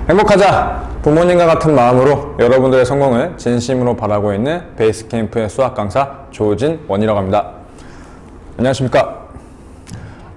행복하자! 부모님과 같은 마음으로 여러분들의 성공을 진심으로 바라고 있는 베이스캠프의 수학 강사 조진원이라고 합니다. 안녕하십니까?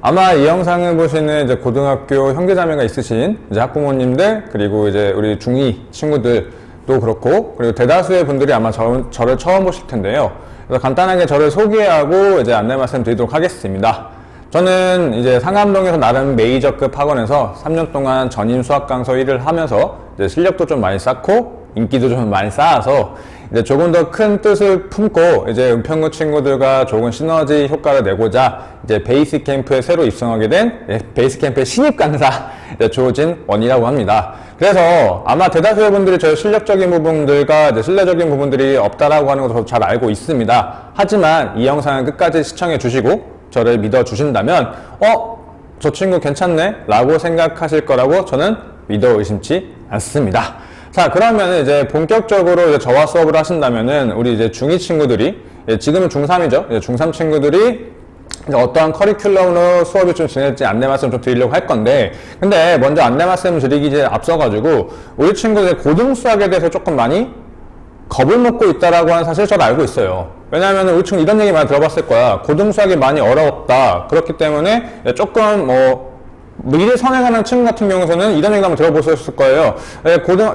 아마 이 영상을 보시는 이제 고등학교 형제자매가 있으신 이제 학부모님들, 그리고 이제 우리 중2 친구들도 그렇고, 그리고 대다수의 분들이 아마 저를 처음 보실 텐데요. 그래서 간단하게 저를 소개하고 이제 안내 말씀 드리도록 하겠습니다. 저는 이제 상암동에서 나름 메이저급 학원에서 3년 동안 전임 수학 강사 일을 하면서 이제 실력도 좀 많이 쌓고 인기도 좀 많이 쌓아서 이제 조금 더 큰 뜻을 품고 이제 은평구 친구들과 조금 시너지 효과를 내고자 이제 베이스캠프에 새로 입성하게 된 베이스캠프의 신입 강사 조진원이라고 합니다. 그래서 아마 대다수의 분들이 저의 실력적인 부분들과 이제 신뢰적인 부분들이 없다라고 하는 것도 잘 알고 있습니다. 하지만 이 영상을 끝까지 시청해 주시고 저를 믿어주신다면 저 친구 괜찮네? 라고 생각하실 거라고 저는 믿어 의심치 않습니다. 자, 그러면 이제 본격적으로 이제 저와 수업을 하신다면은 우리 이제 중2 친구들이, 지금은 중3이죠. 중3 친구들이 이제 어떠한 커리큘럼으로 수업이 좀 진행될지 안내 말씀 좀 드리려고 할 건데, 근데 먼저 안내 말씀 드리기 앞서가지고 우리 친구들 고등수학에 대해서 조금 많이 겁을 먹고 있다라고 하는 사실을 저도 알고 있어요. 왜냐하면 우리 친구 이런 얘기 많이 들어봤을 거야. 고등수학이 많이 어려웠다. 그렇기 때문에 조금 미리 선행하는 친구 같은 경우에는 이런 얘기 한번 들어보셨을 거예요.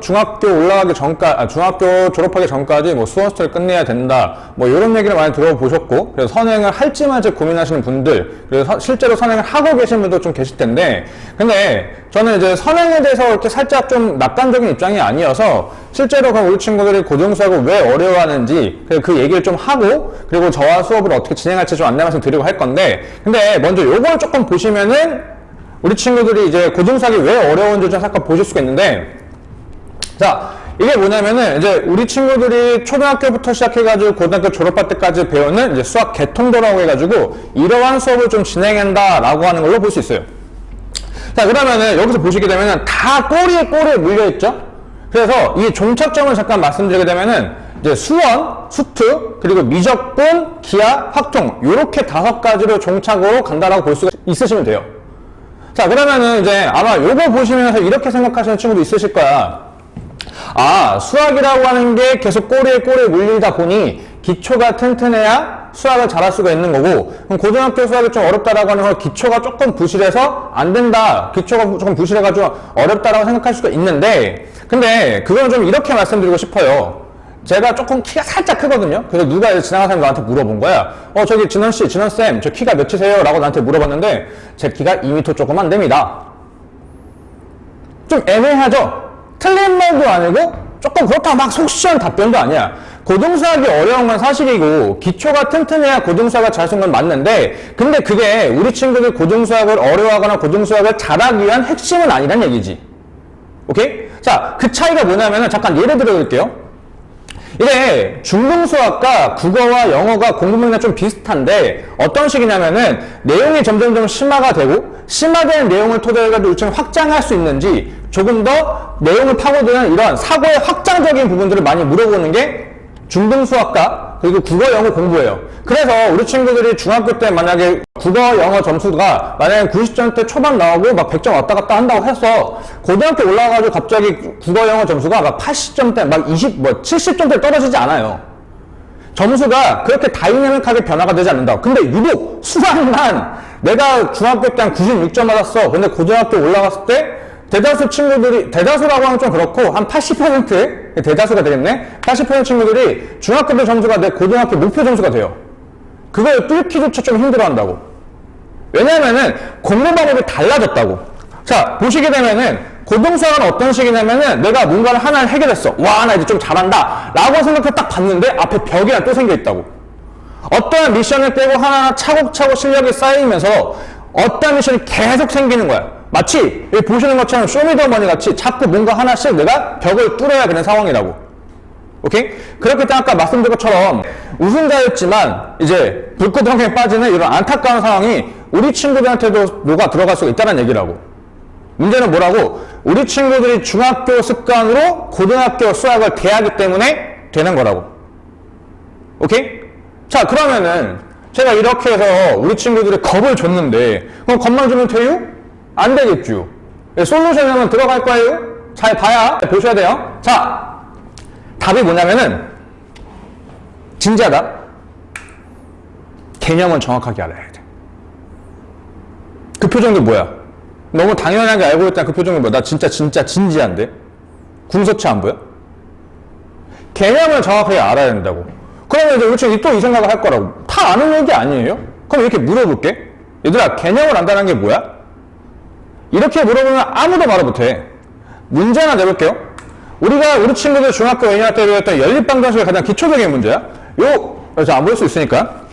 중학교 올라가기 전까지, 중학교 졸업하기 전까지 수원스터를 끝내야 된다. 이런 얘기를 많이 들어보셨고, 그래서 선행을 할지 말지 고민하시는 분들, 그래서 실제로 선행을 하고 계신 분도 좀 계실 텐데, 근데 저는 이제 선행에 대해서 이렇게 살짝 좀 낙관적인 입장이 아니어서, 실제로 그럼 우리 친구들이 고등수학을 왜 어려워하는지, 그 얘기를 좀 하고, 그리고 저와 수업을 어떻게 진행할지 좀 안내 말씀 드리고 할 건데, 근데 먼저 요걸 조금 보시면은, 우리 친구들이 이제 고등수학이 왜 어려운지 좀 잠깐 보실 수가 있는데, 자, 이게 뭐냐면은 이제 우리 친구들이 초등학교부터 시작해가지고 고등학교 졸업할 때까지 배우는 이제 수학 개통도라고 해가지고 이러한 수업을 좀 진행한다라고 하는 걸로 볼 수 있어요. 자, 그러면은 여기서 보시게 되면은 다 꼬리에 물려있죠? 그래서 이 종착점을 잠깐 말씀드리게 되면은 이제 수원, 수특, 그리고 미적분, 기하, 확통, 요렇게 5가지로 종착으로 간다라고 볼 수가 있으시면 돼요. 자, 그러면은 이제 아마 요거 보시면서 이렇게 생각하시는 친구도 있으실 거야. 아, 수학이라고 하는 게 계속 꼬리에 물리다 보니 기초가 튼튼해야 수학을 잘할 수가 있는 거고, 그럼 고등학교 수학이 좀 어렵다라고 하는 건 기초가 조금 부실해서 안 된다. 기초가 조금 부실해가지고 어렵다라고 생각할 수가 있는데, 근데 그건 좀 이렇게 말씀드리고 싶어요. 제가 조금 키가 살짝 크거든요. 그래서 누가 지나가는 사람이 나한테 물어본 거야. 저기 진원씨, 진원쌤, 저 키가 몇이세요? 라고 나한테 물어봤는데, 제 키가 2m 조금 안 됩니다. 좀 애매하죠? 틀린 말도 아니고, 조금 그렇다고 막 속 시원 답변도 아니야. 고등수학이 어려운 건 사실이고, 기초가 튼튼해야 고등수학을 잘 쓰는 건 맞는데, 근데 그게 우리 친구들 고등수학을 어려워하거나 고등수학을 잘하기 위한 핵심은 아니란 얘기지. 오케이? 자, 그 차이가 뭐냐면은, 잠깐 예를 들어 드릴게요. 이게 중등수학과 국어와 영어가 공부문이랑 좀 비슷한데 어떤 식이냐면은 내용이 점점 심화가 되고 심화된 내용을 토대로 해가지고 우리처럼 확장할 수 있는지 조금 더 내용을 파고드는 이런 사고의 확장적인 부분들을 많이 물어보는 게 중등수학과 그리고 국어 영어 공부예요. 그래서 우리 친구들이 중학교 때 만약에 국어 영어 점수가 만약에 90점대 초반 나오고 막 100점 왔다 갔다 한다고 해서 고등학교 올라가가지고 갑자기 국어 영어 점수가 막 80점대 막 70점대 떨어지지 않아요. 점수가 그렇게 다이내믹하게 변화가 되지 않는다. 근데 유독 수학만 내가 중학교 때 한 96점 받았어. 근데 고등학교 올라갔을 때 대다수 친구들이, 대다수라고 하면 좀 그렇고, 한 80%? 대다수가 되겠네? 80% 친구들이 중학교 때 점수가 내 고등학교 목표 점수가 돼요. 그걸 뚫기조차 좀 힘들어 한다고. 왜냐면은 공부 방법이 달라졌다고. 자, 보시게 되면은 고등수학은 어떤 식이냐면은 내가 뭔가를 하나를 해결했어. 와, 나 이제 좀 잘한다. 라고 생각해 딱 봤는데 앞에 벽이랑 또 생겨 있다고. 어떠한 미션을 떼고 하나하나 차곡차곡 실력이 쌓이면서 어떠한 미션이 계속 생기는 거야. 마치 여기 보시는 것처럼 쇼미더머니 같이 자꾸 뭔가 하나씩 내가 벽을 뚫어야 되는 상황이라고. 오케이? 그렇기 때문에 아까 말씀드린 것처럼 우승자였지만 이제 불구덩이에 빠지는 이런 안타까운 상황이 우리 친구들한테도 녹아 들어갈 수가 있다는 얘기라고. 문제는 뭐라고? 우리 친구들이 중학교 습관으로 고등학교 수학을 대하기 때문에 되는 거라고. 오케이? 자, 그러면은 제가 이렇게 해서 우리 친구들이 겁을 줬는데 그럼 겁만 주면 돼요? 안 되겠죠. 솔루션에만 들어갈 거예요? 잘 봐야 보셔야 돼요. 자, 답이 뭐냐면은 진지하다. 개념은 정확하게 알아야 돼. 그 표정도 뭐야? 너무 당연하게 알고 있다. 그 표정이 뭐야? 나 진짜 진지한데? 궁서체 안 보여? 개념을 정확하게 알아야 된다고. 그러면 이제 우리 친구 또 이 생각을 할 거라고. 다 아는 얘기 아니에요? 그럼 이렇게 물어볼게. 얘들아, 개념을 안다는 게 뭐야? 이렇게 물어보면 아무도 말을 못해. 문제 하나 내볼게요. 우리 친구들 중학교 2학년 때 배웠던 연립방정식의 가장 기초적인 문제야. 안 볼 수 있으니까.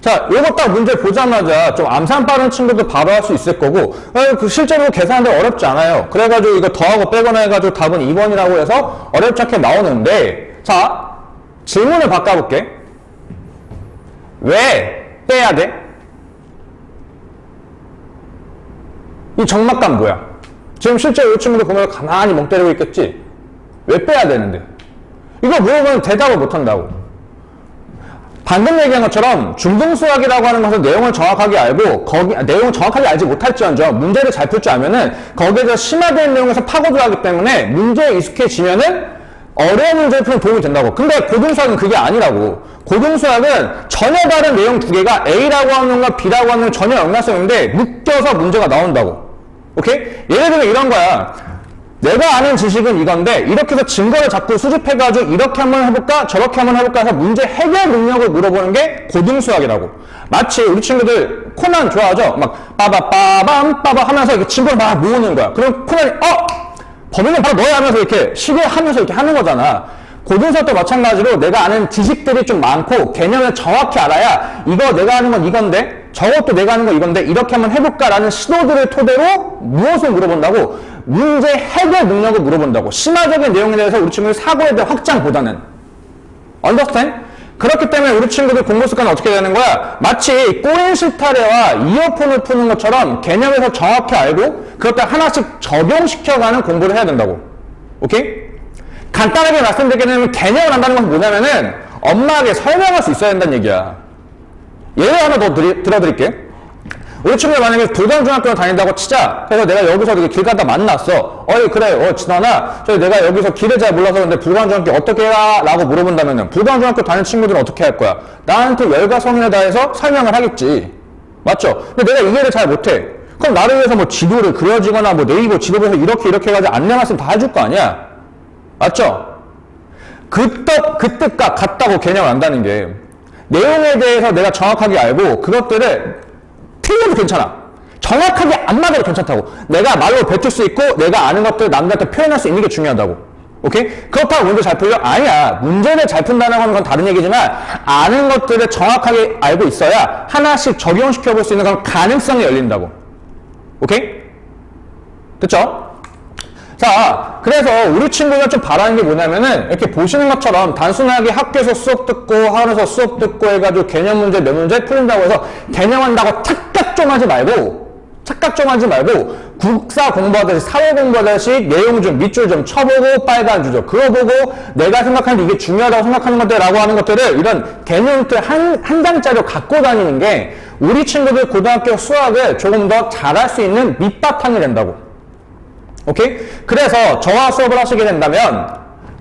자, 요거 딱 문제 보자마자 좀 암산 빠른 친구도 바로 할 수 있을 거고, 실제로 계산하는데 어렵지 않아요. 그래가지고 이거 더하고 빼거나 해가지고 답은 2번이라고 해서 어렵지 않게 나오는데, 자, 질문을 바꿔볼게. 왜 빼야 돼? 이 적막감 뭐야? 지금 실제 이 친구들 보면 가만히 멍 때리고 있겠지? 왜 빼야 되는데? 이거 물어보면 대답을 못한다고. 방금 얘기한 것처럼 중등수학이라고 하는 것은 내용을 정확하게 알고 내용을 정확하게 알지 못할지언정 문제를 잘 풀 줄 알면은 거기에서 심화된 내용에서 파고들어가기 때문에 문제에 익숙해지면은 어려운 문제를 푸는 도움이 된다고. 근데 고등수학은 그게 아니라고. 고등수학은 전혀 다른 내용 두 개가 A라고 하는 것과 B라고 하는 건 전혀 연관성인데 묶여서 문제가 나온다고. 오케이? 예를 들면 이런 거야. 내가 아는 지식은 이건데 이렇게 해서 증거를 자꾸 수집해가지고 이렇게 한번 해볼까 저렇게 한번 해볼까 해서 문제 해결 능력을 물어보는 게 고등수학이라고. 마치 우리 친구들 코난 좋아하죠? 막 빠바빠밤 빠바 하면서 이렇게 친구를 막 모으는 거야. 그럼 코난이 범인은 바로 너야 하면서 이렇게 시계하면서 이렇게 하는 거잖아. 고등수학도 마찬가지로 내가 아는 지식들이 좀 많고 개념을 정확히 알아야 이거 내가 아는 건 이건데 저것도 내가 아는 건 이건데 이렇게 한번 해볼까라는 시도들을 토대로 무엇을 물어본다고? 문제 해결 능력을 물어본다고. 심화적인 내용에 대해서 우리 친구들 사고에 대한 확장보다는. Understand? 그렇기 때문에 우리 친구들 공부 습관은 어떻게 되는 거야? 마치 꼬인 실타래와 이어폰을 푸는 것처럼 개념에서 정확히 알고 그것들 하나씩 적용시켜가는 공부를 해야 된다고. 오케이? 간단하게 말씀드리게 되면 개념을 안다는 건 뭐냐면은 엄마에게 설명할 수 있어야 된다는 얘기야. 예를 하나 더 들어드릴게. 우리 친구가 만약에 도당중학교를 다닌다고 치자. 그래서 내가 여기서 길 가다 만났어. 그래, 진원아, 내가 여기서 길을 잘 몰라서 그런데 불광중학교 어떻게 해라? 라고 물어본다면은 불광중학교 다니는 친구들은 어떻게 할 거야? 나한테 열과 성의를 다해서 설명을 하겠지. 맞죠? 근데 내가 이해를 잘 못해. 그럼 나를 위해서 뭐 지도를 그려지거나 뭐 네이버 지도에서 이렇게 해가지고 안내 말씀 다 해줄 거 아니야? 맞죠? 그 뜻과 같다고 개념을 안다는 게. 내용에 대해서 내가 정확하게 알고 그것들을 틀려도 괜찮아. 정확하게 안 맞아도 괜찮다고. 내가 말로 뱉을 수 있고 내가 아는 것들을 남들한테 표현할 수 있는 게 중요하다고. 오케이? 그렇다고 문제 잘 풀려? 아니야. 문제를 잘 푼다는 건 다른 얘기지만 아는 것들을 정확하게 알고 있어야 하나씩 적용시켜 볼 수 있는 그런 가능성이 열린다고. 오케이? 됐죠? 자, 그래서 우리 친구가 좀 바라는 게 뭐냐면은 이렇게 보시는 것처럼 단순하게 학교에서 수업 듣고 하면서 수업 듣고 해가지고 개념 문제 몇 문제 풀린다고 해서 개념한다고 착각 좀 하지 말고 국사 공부하듯이 사회 공부하듯이 내용 좀 밑줄 좀 쳐보고 빨간 줄죠. 그거 보고 내가 생각하는데 이게 중요하다고 생각하는 것들라고 하는 것들을 이런 개념들 한 장짜리로 갖고 다니는 게 우리 친구들 고등학교 수학을 조금 더 잘할 수 있는 밑바탕이 된다고. 오케이? 그래서 저와 수업을 하시게 된다면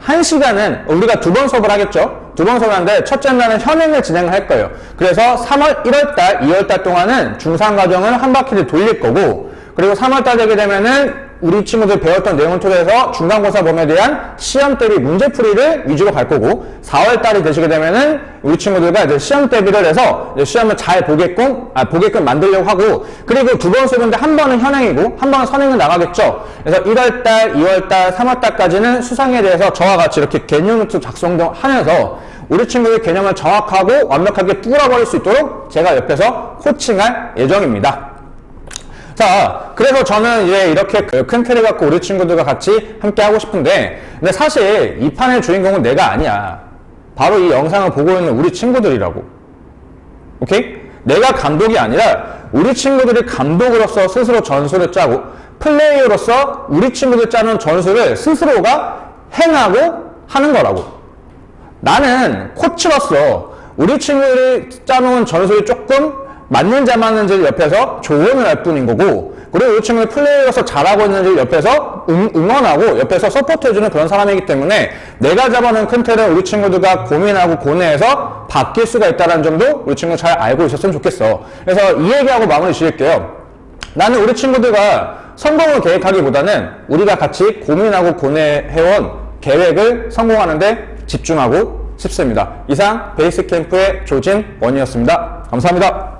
1시간은 우리가 2번 수업을 하겠죠? 2번 수업을 하는데 첫째 날은 현행을 진행을 할 거예요. 그래서 1월달, 2월달 동안은 중상과정을 한 바퀴를 돌릴 거고 그리고 3월달 되게 되면은 우리 친구들 배웠던 내용을 통해서 중간고사 범위에 대한 시험 대비 문제 풀이를 위주로 갈 거고 4월달이 되시게 되면은 우리 친구들과 이제 시험 대비를 해서 이제 시험을 잘 보게끔 만들려고 하고 그리고 2번 수업인데 한 번은 현행이고 한 번은 선행을 나가겠죠. 그래서 1월달, 2월달, 3월달까지는 수상에 대해서 저와 같이 이렇게 개념 노트 작성하면서 우리 친구들 개념을 정확하고 완벽하게 뚫어버릴 수 있도록 제가 옆에서 코칭할 예정입니다. 자, 그래서 저는 이제 이렇게 큰 틀을 갖고 우리 친구들과 같이 함께 하고 싶은데 근데 사실 이 판의 주인공은 내가 아니야. 바로 이 영상을 보고 있는 우리 친구들이라고. 오케이? 내가 감독이 아니라 우리 친구들이 감독으로서 스스로 전술을 짜고 플레이어로서 우리 친구들 짜는 전술을 스스로가 행하고 하는 거라고. 나는 코치로서 우리 친구들이 짜놓은 전술이 조금 맞는 자 맞는지를 옆에서 조언을 할 뿐인 거고, 그리고 우리 친구들 플레이어로서 잘하고 있는지를 옆에서 응원하고 옆에서 서포트해주는 그런 사람이기 때문에 내가 잡아놓은 큰 틀은 우리 친구들과 고민하고 고뇌해서 바뀔 수가 있다는 점도 우리 친구 잘 알고 있었으면 좋겠어. 그래서 이 얘기하고 마무리 지을게요. 나는 우리 친구들과 성공을 계획하기보다는 우리가 같이 고민하고 고뇌해온 계획을 성공하는데 집중하고 싶습니다. 이상 베이스캠프의 조진원이었습니다. 감사합니다.